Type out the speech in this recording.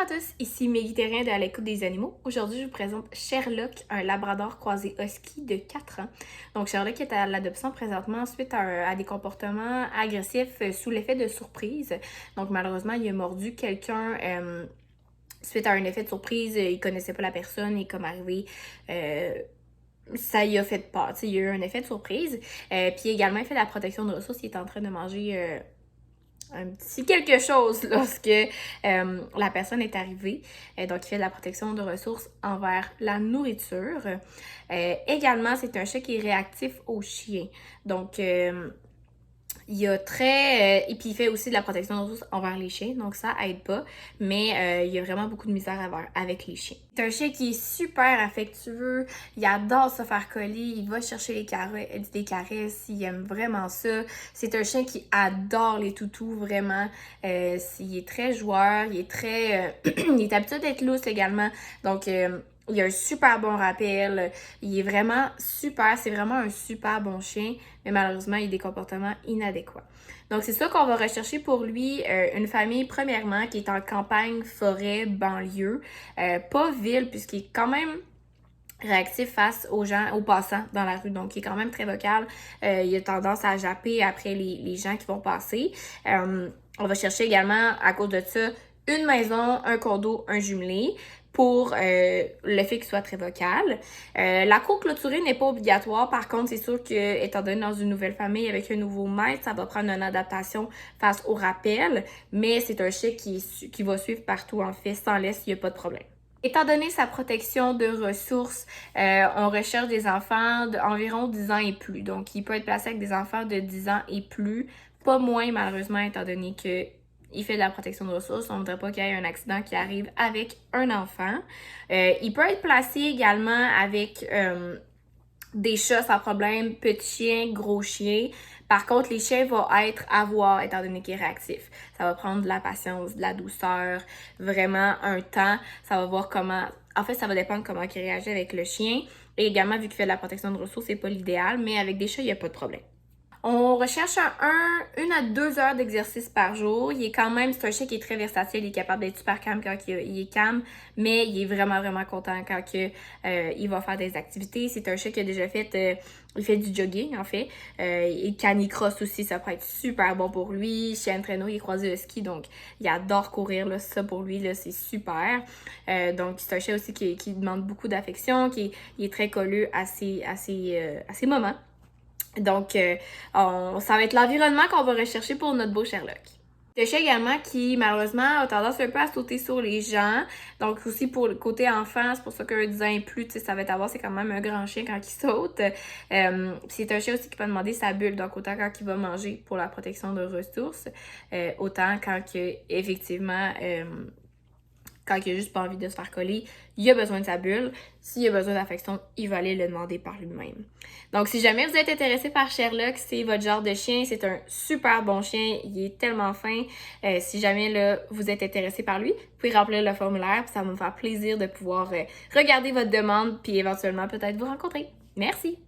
à tous, ici Meggy Terrien de À l'écoute des animaux. Aujourd'hui, je vous présente Sherlock, un labrador croisé husky de 4 ans. Donc, Sherlock est à l'adoption présentement suite à des comportements agressifs sous l'effet de surprise. Donc, malheureusement, il a mordu quelqu'un suite à un effet de surprise. Il connaissait pas la personne et comme arrivé... ça y a fait peur, il y a eu un effet de surprise. Puis également, il fait de la protection de ressources. Il est en train de manger un petit quelque chose lorsque la personne est arrivée. Donc, il fait de la protection de ressources envers la nourriture. Également, c'est un chat qui est réactif aux chiens. Donc, il y a et puis il fait aussi de la protection de ressources envers les chiens, donc ça aide pas, mais il y a vraiment beaucoup de misère avec les chiens. C'est un chien qui est super affectueux, il adore se faire coller, il va chercher des caresses, il aime vraiment ça. C'est un chien qui adore les toutous, vraiment. Il est très joueur, il est habitué d'être lousse également, donc... il a un super bon rappel, il est vraiment super, c'est vraiment un super bon chien, mais malheureusement, il a des comportements inadéquats. Donc, c'est ça qu'on va rechercher pour lui, une famille, premièrement, qui est en campagne, forêt, banlieue, pas ville, puisqu'il est quand même réactif face aux gens, aux passants dans la rue. Donc, il est quand même très vocal. Il a tendance à japper après les gens qui vont passer. On va chercher également, à cause de ça, une maison, un condo, un jumelé pour le fait qu'il soit très vocal. La cour clôturée n'est pas obligatoire. Par contre, c'est sûr que, étant donné dans une nouvelle famille avec un nouveau maître, ça va prendre une adaptation face au rappel. Mais c'est un chien qui va suivre partout, en fait, sans laisse, il n'y a pas de problème. Étant donné sa protection de ressources, on recherche des enfants d'environ 10 ans et plus. Donc, il peut être placé avec des enfants de 10 ans et plus, pas moins malheureusement, étant donné qu'il fait de la protection de ressources. On ne voudrait pas qu'il y ait un accident qui arrive avec un enfant. Il peut être placé également avec des chats sans problème, petits chiens, gros chiens. Par contre, les chiens vont être à voir étant donné qu'il est réactif. Ça va prendre de la patience, de la douceur, vraiment un temps. Ça va voir comment... En fait, ça va dépendre comment il réagit avec le chien. Et également, vu qu'il fait de la protection de ressources, c'est pas l'idéal, mais avec des chats, il n'y a pas de problème. On recherche 1 à 2 heures d'exercice par jour. C'est un chien qui est très versatile. Il est capable d'être super calme quand il est calme, mais il est vraiment, vraiment content quand il va faire des activités. C'est un chien qui a déjà fait, il fait du jogging, en fait. Et canicross aussi, ça pourrait être super bon pour lui. Chien de traîneau, il est croisé ski, donc il adore courir, là. Ça, pour lui, là, c'est super. Donc, c'est un chien aussi qui demande beaucoup d'affection, il est très colleux à ses moments. Donc, ça va être l'environnement qu'on va rechercher pour notre beau Sherlock. Le chien également qui, malheureusement, a tendance un peu à sauter sur les gens. Donc, aussi pour le côté enfant, c'est pour ça qu'un 10 ans et plus, ça va être à voir, c'est quand même un grand chien quand il saute. C'est un chien aussi qui peut demander sa bulle, donc autant quand il va manger pour la protection de ressources, autant quand effectivement... quand il a juste pas envie de se faire coller, il a besoin de sa bulle. S'il a besoin d'affection, il va aller le demander par lui-même. Donc, si jamais vous êtes intéressé par Sherlock, c'est votre genre de chien, c'est un super bon chien, il est tellement fin. Si jamais là, vous êtes intéressé par lui, vous pouvez remplir le formulaire, puis ça va me faire plaisir de pouvoir regarder votre demande, puis éventuellement peut-être vous rencontrer. Merci!